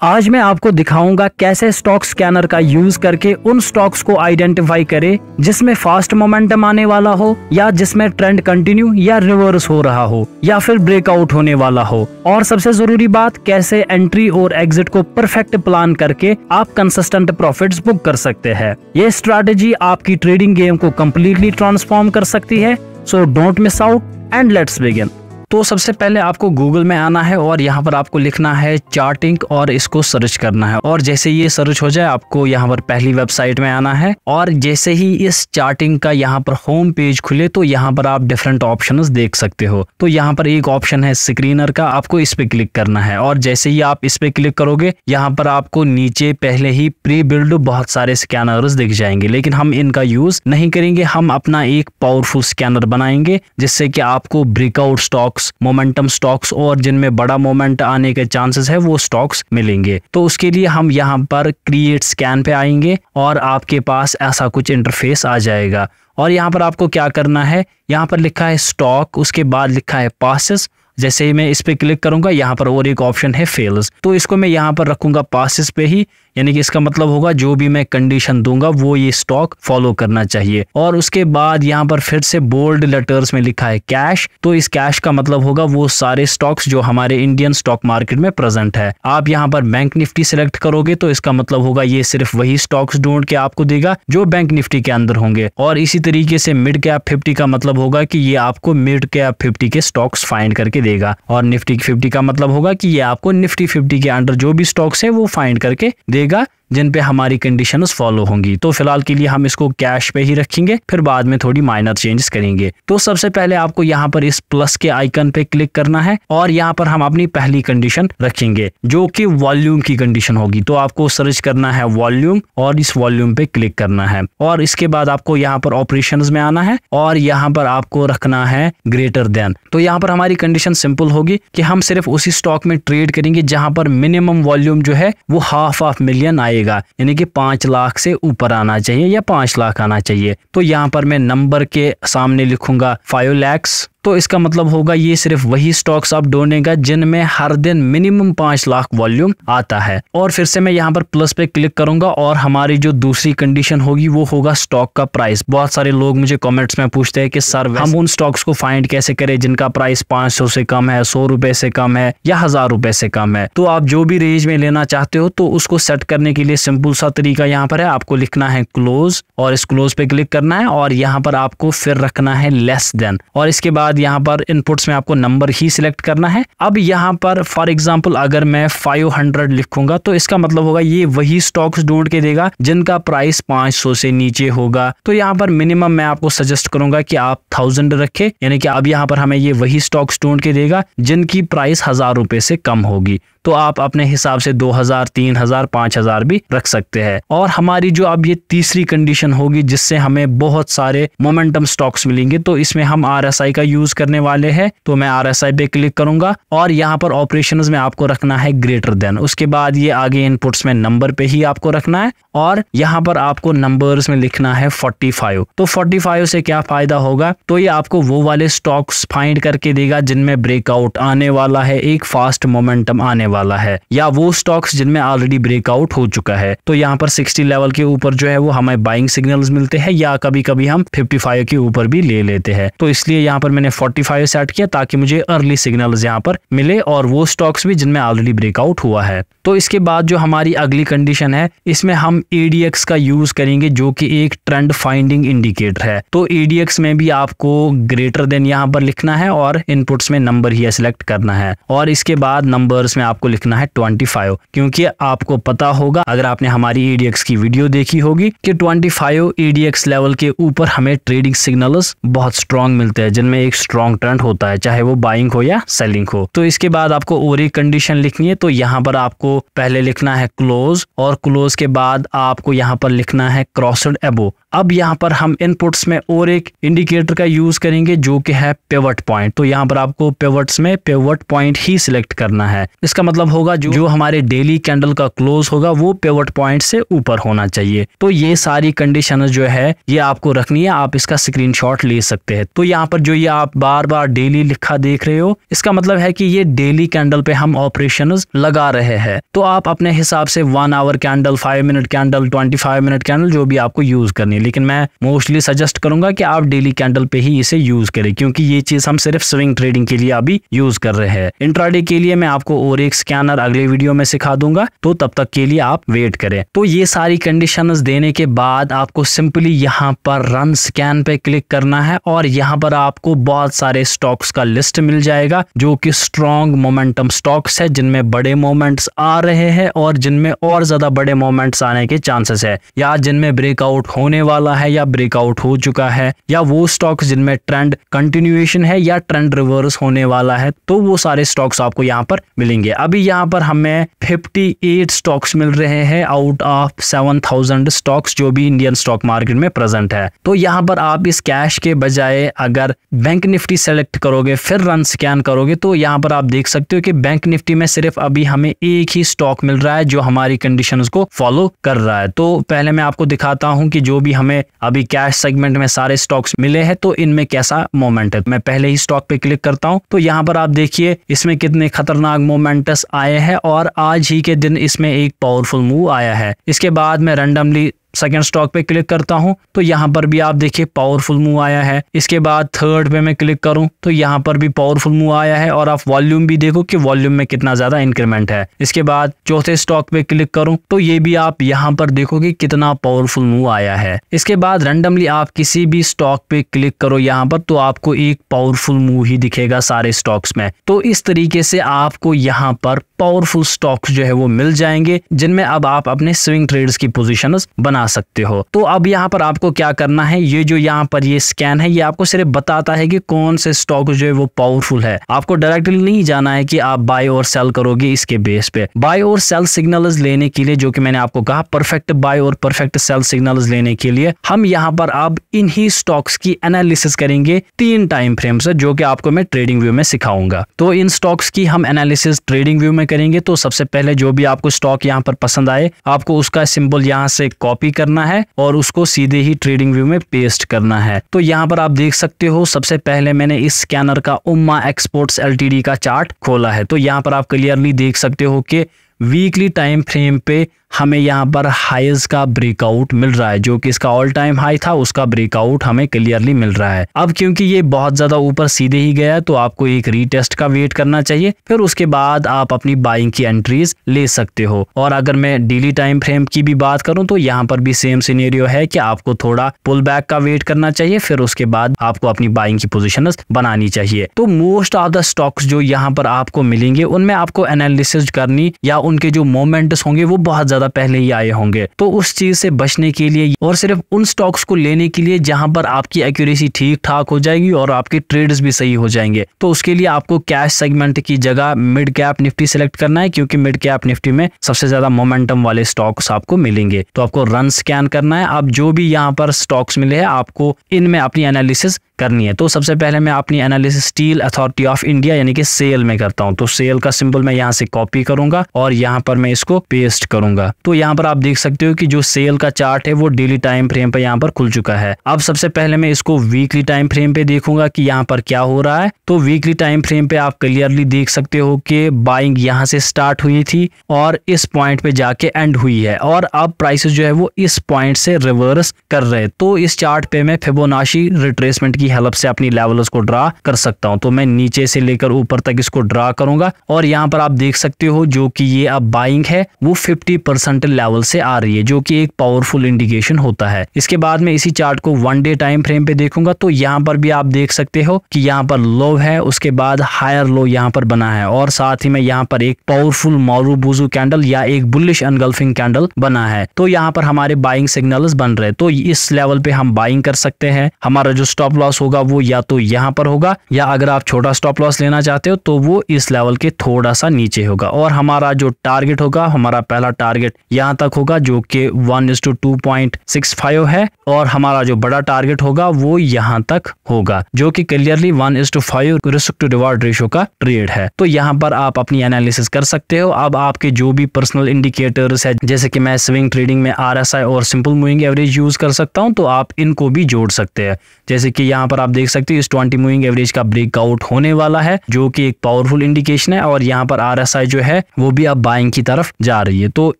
आज मैं आपको दिखाऊंगा कैसे स्टॉक स्कैनर का यूज करके उन स्टॉक्स को आइडेंटिफाई करे जिसमें फास्ट मोमेंटम आने वाला हो या जिसमें ट्रेंड कंटिन्यू या रिवर्स हो रहा हो या फिर ब्रेकआउट होने वाला हो। और सबसे जरूरी बात, कैसे एंट्री और एग्जिट को परफेक्ट प्लान करके आप कंसिस्टेंट प्रॉफिट्स बुक कर सकते हैं। ये स्ट्रैटेजी आपकी ट्रेडिंग गेम को कम्प्लीटली ट्रांसफॉर्म कर सकती है। So don't miss out and let's begin. तो सबसे पहले आपको गूगल में आना है और यहाँ पर आपको लिखना है चार्टिंग और इसको सर्च करना है। और जैसे ये सर्च हो जाए आपको यहाँ पर पहली वेबसाइट में आना है और जैसे ही इस चार्टिंग का यहाँ पर होम पेज खुले तो यहाँ पर आप डिफरेंट ऑप्शंस देख सकते हो। तो यहाँ पर एक ऑप्शन है स्क्रीनर का, आपको इस पे क्लिक करना है और जैसे ही आप इस पे क्लिक करोगे यहाँ पर आपको नीचे पहले ही प्री बिल्ड बहुत सारे स्कैनर्स दिख जाएंगे, लेकिन हम इनका यूज नहीं करेंगे। हम अपना एक पावरफुल स्कैनर बनाएंगे जिससे कि आपको ब्रेकआउट स्टॉक्स, मोमेंटम स्टॉक्स और जिनमें बड़ा मोमेंट आने के चांसेस है वो स्टॉक्स मिलेंगे। तो उसके लिए हम यहाँ पर क्रिएट स्कैन पे आएंगे और आपके पास ऐसा कुछ इंटरफेस आ जाएगा। और यहाँ पर आपको क्या करना है, यहाँ पर लिखा है स्टॉक, उसके बाद लिखा है पासेस। जैसे ही मैं इस पे क्लिक करूंगा यहाँ पर और एक ऑप्शन है फेल्स, तो इसको मैं यहाँ पर रखूंगा पासेस पे ही, यानी कि इसका मतलब होगा जो भी मैं कंडीशन दूंगा वो ये स्टॉक फॉलो करना चाहिए। और उसके बाद यहाँ पर फिर से बोल्ड लेटर्स में लिखा है कैश, तो इस कैश का मतलब होगा वो सारे स्टॉक्स जो हमारे इंडियन स्टॉक मार्केट में प्रेजेंट है। आप यहाँ पर बैंक निफ्टी सिलेक्ट करोगे तो इसका मतलब होगा ये सिर्फ वही स्टॉक्स ढूंढ के आपको देगा जो बैंक निफ्टी के अंदर होंगे। और इसी तरीके से मिड कैप 50 का मतलब होगा कि ये आपको मिड कैप 50 के स्टॉक्स फाइंड करके देगा। और निफ्टी 50 का मतलब होगा कि ये आपको निफ्टी 50 के अंडर जो भी स्टॉक्स है वो फाइंड करके देगा जिन पे हमारी कंडीशंस फॉलो होंगी। तो फिलहाल के लिए हम इसको कैश पे ही रखेंगे, फिर बाद में थोड़ी माइनर चेंजेस करेंगे। तो सबसे पहले आपको यहाँ पर इस प्लस के आइकन पे क्लिक करना है और यहाँ पर हम अपनी पहली कंडीशन रखेंगे जो कि वॉल्यूम की कंडीशन होगी। तो आपको सर्च करना है वॉल्यूम और इस वॉल्यूम पे क्लिक करना है और इसके बाद आपको यहाँ पर ऑपरेशंस में आना है और यहाँ पर आपको रखना है ग्रेटर देन। तो यहाँ पर हमारी कंडीशन सिंपल होगी कि हम सिर्फ उसी स्टॉक में ट्रेड करेंगे जहां पर मिनिमम वॉल्यूम जो है वो 500 मिलियन आएगा, यानी कि 5 लाख से ऊपर आना चाहिए या 5 लाख आना चाहिए। तो यहाँ पर मैं नंबर के सामने लिखूंगा 5 lakhs। तो इसका मतलब होगा ये सिर्फ वही स्टॉक्स आप ढूंढेगा जिनमें हर दिन मिनिमम 5 लाख वॉल्यूम आता है। और फिर से मैं यहाँ पर प्लस पे क्लिक करूंगा और हमारी जो दूसरी कंडीशन होगी वो होगा स्टॉक का प्राइस। बहुत सारे लोग मुझे कमेंट्स में पूछते हैं कि सर हम उन स्टॉक्स को फाइंड कैसे करें जिनका प्राइस 500 से कम है, 100 रुपए से कम है या 1000 रुपए से कम है। तो आप जो भी रेंज में लेना चाहते हो तो उसको सेट करने के लिए सिंपल सा तरीका यहाँ पर है, आपको लिखना है क्लोज और इस क्लोज पे क्लिक करना है और यहाँ पर आपको फिर रखना है लेस देन और इसके बाद यहाँ पर इनपुट्स में आपको नंबर ही सिलेक्ट करना है। अब यहाँ पर फॉर एग्जांपल अगर मैं 500 लिखूंगा तो इसका मतलब होगा ये वही स्टॉक्स ढूंढ के देगा जिनका प्राइस 500 से नीचे होगा। तो यहाँ पर मिनिमम मैं आपको सजेस्ट करूंगा कि आप 1000 रखें, यानी कि अब यहाँ पर हमें ये वही स्टॉक्स ढूंढ के देगा जिनकी प्राइस 1000 रुपए से कम होगी। तो आप अपने हिसाब से 2000, 3000, 5000 भी रख सकते हैं। और हमारी जो अब ये तीसरी कंडीशन होगी जिससे हमें बहुत सारे मोमेंटम स्टॉक्स मिलेंगे, तो इसमें हम RSI का यूज करने वाले हैं। तो मैं RSI पे क्लिक करूंगा और यहाँ पर ऑपरेशंस में आपको रखना है ग्रेटर देन। उसके बाद ये आगे इनपुट्स में नंबर पे ही आपको रखना है और यहाँ पर आपको नंबर्स में लिखना है 45। तो 45 से क्या फायदा होगा, तो ये आपको वो वाले स्टॉक्स फाइंड करके देगा जिनमें ब्रेकआउट आने वाला है, एक फास्ट मोमेंटम आने वाला है, या वो स्टॉक्स जिनमें ऑलरेडी ब्रेकआउट हो चुका है। तो यहाँ पर 60 लेवल के ऊपर जो है वो हमें बाइंग सिग्नल्स मिलते हैं या कभी कभी हम 55 के ऊपर भी ले लेते हैं। तो इसलिए यहाँ पर मैंने 45 सेट किया ताकि मुझे अर्ली सिग्नल्स यहाँ पर मिले और वो स्टॉक्स भी जिनमें ऑलरेडी ब्रेकआउट हुआ है। तो इसके बाद जो हमारी अगली कंडीशन है इसमें हम ADX का यूज करेंगे जो कि एक ट्रेंड फाइंडिंग इंडिकेटर है। तो ADX में भी आपको ग्रेटर देन यहाँ पर लिखना है और इनपुट्स में नंबर ही सिलेक्ट करना है और इसके बाद नंबर्स में आपको लिखना है 25, क्योंकि आपको पता होगा अगर आपने हमारी ADX की वीडियो देखी होगी कि 25 ADX लेवल के ऊपर हमें ट्रेडिंग सिग्नल्स बहुत स्ट्रॉन्ग मिलते हैं जिनमें एक स्ट्रॉन्ग ट्रेंड होता है, चाहे वो बाइंग हो या सेलिंग हो। तो इसके बाद आपको और एक कंडीशन लिखनी है। तो यहाँ पर आपको पहले लिखना है क्लोज और क्लोज के बाद आपको यहाँ पर लिखना है क्रॉस्ड एबो। अब यहाँ पर हम इनपुट्स में और एक इंडिकेटर का यूज करेंगे जो कि है पिवट पॉइंट। तो यहाँ पर आपको पिवट्स में पिवट पॉइंट ही सिलेक्ट करना है। इसका मतलब होगा जो हमारे डेली कैंडल का क्लोज होगा वो पिवट पॉइंट से ऊपर होना चाहिए। तो ये सारी कंडीशन जो है ये आपको रखनी है, आप इसका स्क्रीनशॉट ले सकते हैं। तो यहाँ पर जो ये आप बार बार डेली लिखा देख रहे हो, इसका मतलब है कि ये डेली कैंडल पे हम ऑपरेशंस लगा रहे हैं। तो आप अपने हिसाब से 1 our candle, 5 minute candle, 25 minute candle जो भी आपको यूज करनी है, लेकिन मैं मोस्टली सजेस्ट करूंगा कि आप डेली कैंडल पे ही इसे यूज करें, क्योंकि ये चीज हम सिर्फ स्विंग ट्रेडिंग के लिए अभी यूज कर रहे हैं। इंट्राडे के लिए मैं आपको और एक स्कैनर अगले वीडियो में सिखा दूंगा, तो तब तक के लिए आप वेट करें। तो ये सारी कंडीशंस देने के बाद आपको सिंपली यहाँ पर रन स्कैन पे क्लिक करना है और यहाँ पर आपको बहुत सारे स्टॉक्स का लिस्ट मिल जाएगा जो कि स्ट्रॉन्ग मोमेंटम स्टॉक्स है, जिनमें बड़े मोमेंट्स आ रहे हैं और जिनमें और ज्यादा बड़े मोमेंट्स आने के चांसेस है, या जिनमें ब्रेकआउट होने वाला है या ब्रेकआउट हो चुका है, या वो स्टॉक्स जिनमें ट्रेंड कंटिन्यूएशन है या ट्रेंड रिवर्स होने वाला है। तो वो सारे स्टॉक्स आपको यहाँ पर मिलेंगे। अभी यहाँ पर हमें 58 स्टॉक्स मिल रहे हैं आउट ऑफ 7000 स्टॉक्स जो भी इंडियन स्टॉक मार्केट में प्रेजेंट है। तो यहाँ पर आप इस कैश के बजाय अगर बैंक निफ्टी सेलेक्ट करोगे फिर रन स्कैन करोगे, तो यहाँ पर आप देख सकते हो कि बैंक निफ्टी में सिर्फ अभी हमें एक ही स्टॉक मिल रहा है जो हमारी कंडीशंस को फॉलो कर रहा है। तो पहले मैं आपको दिखाता हूँ कि जो भी हमें अभी कैश सेगमेंट में सारे स्टॉक्स मिले हैं तो इनमें कैसा मोमेंट है। मैं पहले ही स्टॉक पे क्लिक करता हूँ, तो यहाँ पर आप देखिए इसमें कितने खतरनाक मोमेंटस आए हैं और आज ही के दिन इसमें एक पावरफुल मूव आया है। इसके बाद मैं रैंडमली सेकंड स्टॉक पे क्लिक करता हूं तो यहाँ पर भी आप देखिए पावरफुल मूव आया है। इसके बाद थर्ड पे मैं क्लिक करूं तो यहाँ पर भी पावरफुल मूव आया है और आप वॉल्यूम भी देखो कि वॉल्यूम में कितना ज्यादा इंक्रीमेंट है। इसके बाद चौथे स्टॉक पे क्लिक करूं तो ये भी आप यहाँ पर देखोगे कितना पावरफुल मूव आया है। इसके बाद रैंडमली आप किसी भी स्टॉक पे क्लिक करो यहाँ पर तो आपको एक पावरफुल मूव ही दिखेगा सारे स्टॉक्स में। तो इस तरीके से आपको यहाँ पर पावरफुल स्टॉक्स जो है वो मिल जाएंगे जिनमें अब आप अपने स्विंग ट्रेड्स की पोजीशंस बना सकते हो। तो अब यहाँ पर आपको क्या करना है, ये जो यहाँ पर ये स्कैन है ये आपको सिर्फ बताता है कि कौन से स्टॉक जो है वो पावरफुल है। आपको डायरेक्टली नहीं जाना है कि आप बाय और सेल करोगे इसके बेस पे। बाय और सेल सिग्नल्स लेने के लिए, जो कि मैंने आपको कहा परफेक्ट बाय और परफेक्ट सेल सिग्नल्स लेने के लिए हम यहाँ पर अब इन्हीं स्टॉक्स की एनालिसिस करेंगे 3 टाइम फ्रेम से, जो कि आपको मैं ट्रेडिंग व्यू में सिखाऊंगा। तो इन स्टॉक्स की हम एनालिसिस ट्रेडिंग व्यू में करेंगे। तो सबसे पहले जो भी आपको स्टॉक यहाँ पर पसंद आए आपको उसका सिंबल यहाँ से कॉपी करना है और उसको सीधे ही ट्रेडिंग व्यू में पेस्ट करना है। तो यहाँ पर आप देख सकते हो सबसे पहले मैंने इस स्कैनर का उम्मा एक्सपोर्ट्स एलटीडी का चार्ट खोला है। तो यहाँ पर आप क्लियरली देख सकते हो कि वीकली टाइम फ्रेम पे हमें यहाँ पर हाईज का ब्रेकआउट मिल रहा है, जो कि इसका ऑल टाइम हाई था उसका ब्रेकआउट हमें क्लियरली मिल रहा है। अब क्योंकि ये बहुत ज्यादा ऊपर सीधे ही गया है तो आपको एक रीटेस्ट का वेट करना चाहिए, फिर उसके बाद आप अपनी बाइंग की एंट्रीज ले सकते हो। और अगर मैं डेली टाइम फ्रेम की भी बात करूं तो यहाँ पर भी सेम सिनेरियो है कि आपको थोड़ा पुल बैक का वेट करना चाहिए, फिर उसके बाद आपको अपनी बाइंग की पोजिशन बनानी चाहिए। तो मोस्ट ऑफ द स्टॉक्स जो यहाँ पर आपको मिलेंगे उनमें आपको एनालिसिस करनी या उनके जो मोमेंट्स होंगे वो बहुत ज्यादा पहले ही आए होंगे। तो उस चीज से बचने के लिए और सिर्फ उन स्टॉक्स को लेने के लिए जहां पर आपकी एक्यूरेसी ठीक ठाक हो जाएगी और आपके ट्रेड्स भी सही हो जाएंगे, तो उसके लिए आपको कैश सेगमेंट की जगह मिड कैप निफ्टी सेलेक्ट करना है, क्योंकि मिड कैप निफ्टी में सबसे ज्यादा मोमेंटम वाले स्टॉक्स आपको मिलेंगे। तो आपको रन स्कैन करना है। अब जो भी यहाँ पर स्टॉक्स मिले हैं आपको इनमें अपनी एनालिसिस करनी है। तो सबसे पहले मैं अपनी analysis steel authority of India यानी कि सेल में करता हूं। तो सेल का सिंबल मैं यहाँ से कॉपी करूंगा और यहाँ पर मैं इसको पेस्ट करूंगा। तो यहाँ पर आप देख सकते हो कि जो सेल का चार्ट है वो डेली टाइम फ्रेम पे यहाँ पर खुल चुका है। अब सबसे पहले मैं इसको वीकली टाइम फ्रेम पे देखूंगा कि यहाँ पर क्या हो रहा है। तो वीकली टाइम फ्रेम पे आप क्लियरली देख सकते हो कि बाइंग यहाँ से स्टार्ट हुई थी और इस पॉइंट पे जाके एंड हुई है और अब प्राइसेस जो है वो इस पॉइंट से रिवर्स कर रहे हैं। तो इस चार्ट पे मैं फिबोनाची रिट्रेसमेंट की हेल्प से अपनी लेवल्स को ड्रा कर सकता हूं। तो मैं नीचे से लेकर ऊपर तक इसको ड्रा करूंगा और यहाँ पर आप देख सकते हो जो कि ये अब बाइंग है वो 50% लेवल से आ रही है, जो कि एक पावरफुल इंडिकेशन होता है। इसके बाद में इसी चार्ट को 1 डे टाइम फ्रेम पे देखूंगा तो यहाँ पर भी आप देख सकते हो कि यहाँ पर लो है, उसके बाद हायर लो यहाँ पर बना है और साथ ही में यहाँ पर एक पावरफुल मारूबुजू कैंडल या एक बुलिश एनगल्फिंग कैंडल बना है। तो यहाँ पर हमारे बाइंग सिग्नल्स बन रहे हैं। तो इस लेवल पे हम बाइंग कर सकते हैं। हमारा जो स्टॉप लॉस लॉस होगा वो या तो यहाँ पर होगा, या अगर आप छोटा स्टॉप लॉस लेना चाहते हो तो वो इस लेवल के थोड़ा सा नीचे होगा। और हमारा जो टारगेट होगा, हमारा पहला टारगेट यहाँ तक होगा जो कि 1:2.65 है, और हमारा जो बड़ा टारगेट होगा वो यहाँ तक होगा जो कि clearly 1:5 risk to reward ratio का ट्रेड है। तो यहाँ पर आप अपनी एनालिसिस कर सकते हो। अब आपके जो भी पर्सनल इंडिकेटर्स है, जैसे कि मैं स्विंग ट्रेडिंग में RSI और सिंपल मूविंग एवरेज यूज कर सकता हूँ, तो आप इनको भी जोड़ सकते हैं। जैसे कि यहाँ पर आप देख सकते हो इस 20 मूविंग एवरेज का ब्रेकआउट होने वाला है जो कि एक पावरफुल इंडिकेशन है, और यहाँ पर RSI जो है वो भी अब बाइंग की तरफ जा रही है। तो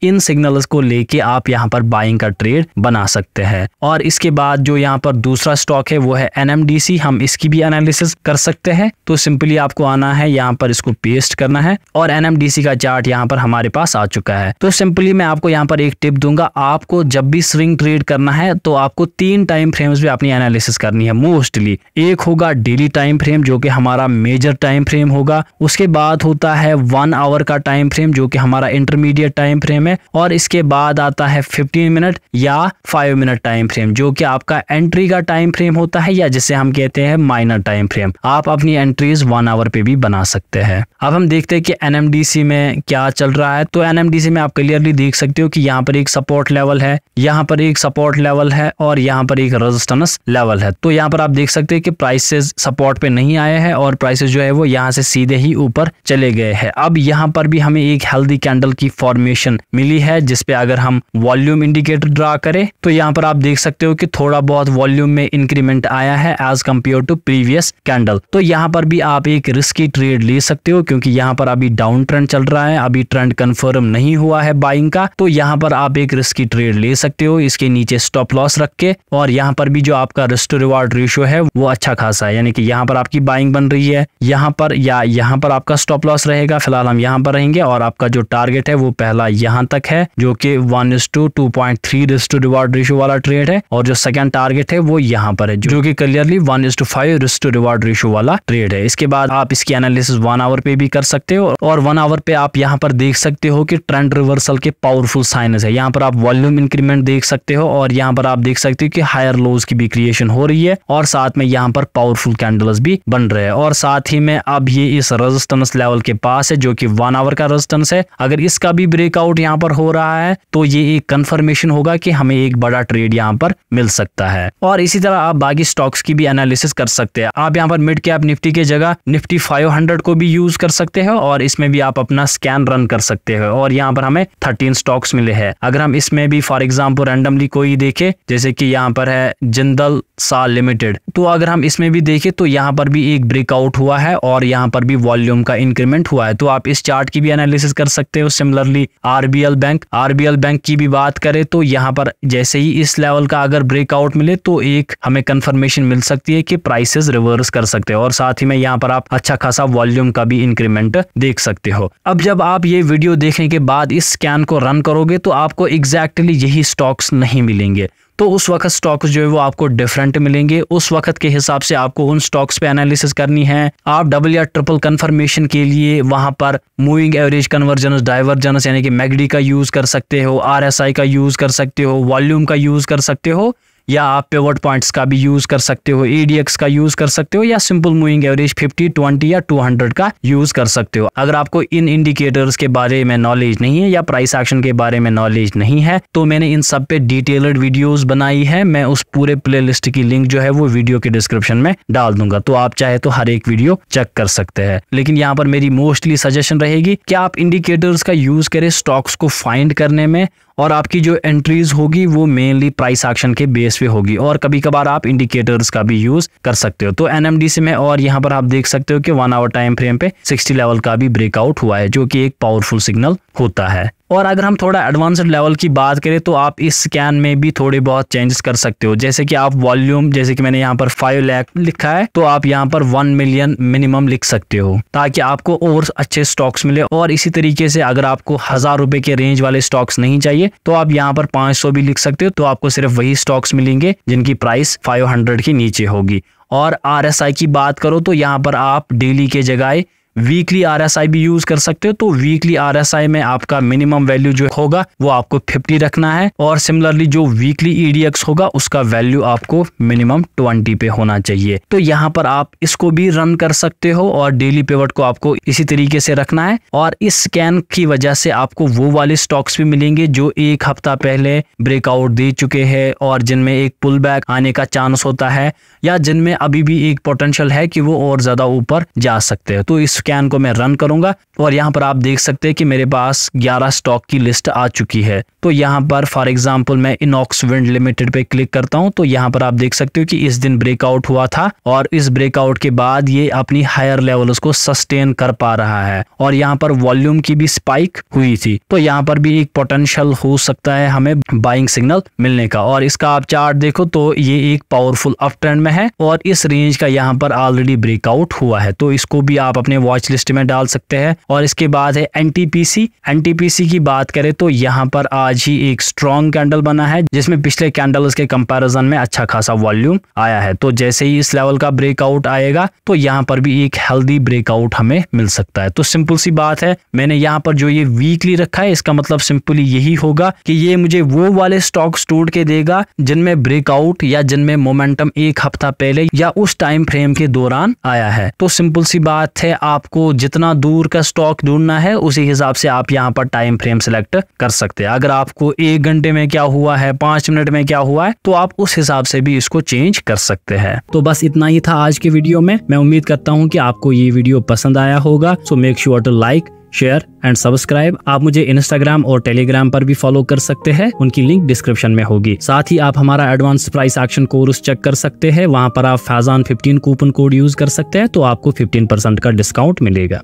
इन सिग्नल्स को लेके आप यहाँ पर बाइंग का ट्रेड बना सकते हैं। और इसके बाद जो यहाँ पर दूसरा स्टॉक है वो है NMDC। हम इसकी भी एनालिसिस कर सकते हैं। तो सिंपली आपको आना है, यहाँ पर इसको पेस्ट करना है, और NMDC का चार्ट यहाँ पर हमारे पास आ चुका है। तो सिंपली मैं आपको यहाँ पर एक टिप दूंगा, आपको जब भी स्विंग ट्रेड करना है तो आपको 3 टाइम फ्रेम्स में अपनी एनालिसिस करनी है मोस्टली। एक होगा डेली टाइम फ्रेम जो कि हमारा मेजर टाइम फ्रेम होगा, उसके बाद होता है 1 आवर का टाइम फ्रेम जो कि हमारा इंटरमीडिएट टाइम फ्रेम है, और इसके बाद आता है 15 मिनट या 5 मिनट टाइम फ्रेम जो कि आपका एंट्री का टाइम फ्रेम होता है, या जिसे हम कहते हैं माइनर टाइम फ्रेम। आप अपनी एंट्रीज 1 आवर पे भी बना सकते हैं। अब हम देखते हैं कि NMDC में क्या चल रहा है। तो NMDC में आप क्लियरली देख सकते हो कि यहाँ पर एक सपोर्ट लेवल है, यहाँ पर एक सपोर्ट लेवल है, और यहाँ पर एक रेजिस्टेंस लेवल है। तो यहाँ पर आप देख सकते हैं कि प्राइसेस सपोर्ट पे नहीं आए हैं, और प्राइसेस जो है वो यहाँ से सीधे ही ऊपर चले गए हैं। अब यहाँ पर भी हमें एक हेल्दी कैंडल की फॉर्मेशन मिली है, जिसपे अगर हम वॉल्यूम इंडिकेटर ड्रा करें तो यहाँ पर आप देख सकते हो कि थोड़ा बहुत वॉल्यूम में इंक्रीमेंट आया है as compared to previous candle. तो यहाँ पर भी आप एक रिस्की ट्रेड ले सकते हो, क्योंकि यहाँ पर अभी डाउन ट्रेंड चल रहा है, अभी ट्रेंड कंफर्म नहीं हुआ है बाइंग का। तो यहाँ पर आप एक रिस्की ट्रेड ले सकते हो इसके नीचे स्टॉप लॉस रख के। और यहाँ पर भी जो आपका रिस्क टू रिवार्ड रेशियो है वो अच्छा खासा है, यानी कि यहाँ पर आपकी बाइंग बन रही है, यहाँ पर या यहाँ पर आपका स्टॉप लॉस रहेगा। फिलहाल हम यहाँ पर रहेंगे, और आपका जो टारगेट है वो पहला यहाँ तक है जो कि 1:2.3 रिस्क टू रिवार्ड रेशियो वाला ट्रेड है, और जो सेकंड टारगेट है वो यहाँ पर है जो कि clearly 1:5 risk to reward ratio वाला ट्रेड है। इसके बाद आप इसकी एनालिसिस 1 आवर पे भी कर सकते हो, और 1 आवर पे आप यहाँ पर देख सकते हो कि ट्रेंड रिवर्सल के पावरफुल साइंस है। यहाँ पर आप वॉल्यूम इंक्रीमेंट देख सकते हो, और यहाँ पर आप देख सकते हो कि हायर लोज की भी क्रिएशन हो रही है, और साथ में यहाँ पर पावरफुल कैंडल्स भी बन रहे हैं। और साथ ही में अब ये इस रेजिस्टेंस लेवल के पास है जो कि 1 आवर का रेजिस्टेंस है। अगर इसका भी ब्रेकआउट यहाँ पर हो रहा है तो ये एक कंफर्मेशन होगा कि हमें एक बड़ा ट्रेड यहाँ पर मिल सकता है। और इसी तरह आप बाकी स्टॉक्स की भी एनालिसिस कर सकते हैं। आप यहाँ पर मिड कैप निफ्टी के जगह निफ्टी 500 को भी यूज कर सकते हैं, और इसमें भी आप अपना स्कैन रन कर सकते हैं। और यहाँ पर हमें 13 स्टॉक्स मिले हैं। अगर हम इसमें भी फॉर एग्जाम्पल रैंडमली कोई देखे, जैसे कि यहाँ पर है जिंदल सा लिमिटेड, तो अगर हम इसमें भी देखें तो यहाँ पर भी एक ब्रेकआउट हुआ है, और यहाँ पर भी वॉल्यूम का इंक्रीमेंट हुआ है। तो आप इस चार्ट की भी एनालिसिस कर सकते हो। सिमिलरली RBL बैंक की भी बात करें तो यहाँ पर जैसे ही इस लेवल का अगर ब्रेकआउट मिले तो एक हमें कंफर्मेशन मिल सकती है कि प्राइसेस रिवर्स कर सकते हो, और साथ ही में यहाँ पर आप अच्छा खासा वॉल्यूम का भी इंक्रीमेंट देख सकते हो। अब जब आप ये वीडियो देखने के बाद इस स्कैन को रन करोगे तो आपको एग्जैक्टली यही स्टॉक्स नहीं मिलेंगे, तो उस वक्त स्टॉक्स जो है वो आपको डिफरेंट मिलेंगे। उस वक्त के हिसाब से आपको उन स्टॉक्स पे एनालिसिस करनी है। आप डबल या ट्रिपल कंफर्मेशन के लिए वहां पर मूविंग एवरेज कन्वर्जेंस, डाइवर्जेंस यानी कि मैकडी का यूज कर सकते हो, RSI का यूज कर सकते हो, वॉल्यूम का यूज कर सकते हो, या आप पिवट पॉइंट्स का भी यूज कर सकते हो, ADX का यूज कर सकते हो, या सिंपल मूविंग एवरेज 50, 20 या 200 का यूज कर सकते हो। अगर आपको इन इंडिकेटर्स के बारे में नॉलेज नहीं है या प्राइस एक्शन के बारे में नॉलेज नहीं है तो मैंने इन सब पे डिटेल्ड वीडियोस बनाई है। मैं उस पूरे प्लेलिस्ट की लिंक जो है वो वीडियो के डिस्क्रिप्शन में डाल दूंगा, तो आप चाहे तो हर एक वीडियो चेक कर सकते हैं। लेकिन यहाँ पर मेरी मोस्टली सजेशन रहेगी कि आप इंडिकेटर्स का यूज करें स्टॉक्स को फाइंड करने में, और आपकी जो एंट्रीज होगी वो मेनली प्राइस एक्शन के बेस पे होगी, और कभी कभार आप इंडिकेटर्स का भी यूज कर सकते हो। तो NMDC में और यहाँ पर आप देख सकते हो कि 1 आवर टाइम फ्रेम पे 60 लेवल का भी ब्रेकआउट हुआ है जो कि एक पावरफुल सिग्नल होता है। और अगर हम थोड़ा एडवांस्ड लेवल की बात करें तो आप इस स्कैन में भी थोड़े बहुत चेंजेस कर सकते हो, जैसे कि आप वॉल्यूम, जैसे कि मैंने यहाँ पर 5 लाख लिखा है तो आप यहाँ पर 1 मिलियन मिनिमम लिख सकते हो ताकि आपको और अच्छे स्टॉक्स मिले। और इसी तरीके से अगर आपको 1000 रुपए के रेंज वाले स्टॉक्स नहीं चाहिए तो आप यहाँ पर 500 भी लिख सकते हो, तो आपको सिर्फ वही स्टॉक्स मिलेंगे जिनकी प्राइस 500 के नीचे होगी। और RSI की बात करो तो यहाँ पर आप डेली के जगह वीकली RSI भी यूज कर सकते हो। तो वीकली RSI में आपका मिनिमम वैल्यू जो होगा वो आपको 50 रखना है और सिमिलरली जो वीकली EDX होगा उसका वैल्यू आपको मिनिमम 20 पे होना चाहिए। तो यहाँ पर आप इसको भी रन कर सकते हो और डेली पिवट को आपको इसी तरीके से रखना है। और इस स्कैन की वजह से आपको वो वाले स्टॉक्स भी मिलेंगे जो एक हफ्ता पहले ब्रेकआउट दे चुके हैं और जिनमें एक पुल बैक आने का चांस होता है या जिनमें अभी भी एक पोटेंशियल है कि वो और ज्यादा ऊपर जा सकते हैं। तो इस स्कैन को मैं रन करूंगा और यहाँ पर आप देख सकते हैं कि मेरे पास 11 स्टॉक की लिस्ट आ चुकी है। तो यहाँ पर फॉर एग्जांपल मैं इनॉक्स विंड लिमिटेड पे क्लिक करता हूँ तो यहाँ पर आप देख सकते हो कि इस दिन ब्रेकआउट हुआ था और इस ब्रेकआउट के बाद ये अपनी हायर लेवल्स को सस्टेन कर पा रहा है और यहाँ पर वॉल्यूम की भी स्पाइक हुई थी। तो यहाँ पर भी एक पोटेंशियल हो सकता है हमें बाइंग सिग्नल मिलने का। और इसका आप चार्ट देखो तो ये एक पावरफुल अप ट्रेंड में है और इस रेंज का यहाँ पर ऑलरेडी ब्रेकआउट हुआ है। तो इसको भी आप अपने वॉच लिस्ट में डाल सकते हैं। और इसके बाद है NTPC की बात करें तो यहाँ पर आज ही एक स्ट्रॉन्ग कैंडल बना है जिसमें पिछले कैंडल्स के कंपैरिजन में अच्छा खासा वॉल्यूम आया है। तो जैसे ही इस लेवल का ब्रेकआउट आएगा तो यहाँ पर भी एक हेल्दी ब्रेकआउट हमें मिल सकता है। तो सिंपल सी बात है, मैंने यहाँ पर जो ये वीकली रखा है इसका मतलब सिंपली यही होगा कि ये मुझे वो वाले स्टॉक्स ढूंढ के देगा जिनमें ब्रेकआउट या जिनमें मोमेंटम एक हफ्ता पहले या उस टाइम फ्रेम के दौरान आया है। तो सिंपल सी बात है, आपको जितना दूर का स्टॉक ढूंढना है उसी हिसाब से आप यहाँ पर टाइम फ्रेम सिलेक्ट कर सकते हैं। अगर आपको 1 घंटे में क्या हुआ है, 5 मिनट में क्या हुआ है, तो आप उस हिसाब से भी इसको चेंज कर सकते हैं। तो बस इतना ही था आज के वीडियो में। मैं उम्मीद करता हूँ कि आपको ये वीडियो पसंद आया होगा। So make sure to like, share and subscribe. आप मुझे इंस्टाग्राम और टेलीग्राम पर भी फॉलो कर सकते हैं, उनकी लिंक डिस्क्रिप्शन में होगी। साथ ही आप हमारा advance price action course check कर सकते हैं, वहां पर आप फैजान 15 कूपन कोड यूज कर सकते हैं तो आपको 15% का डिस्काउंट मिलेगा।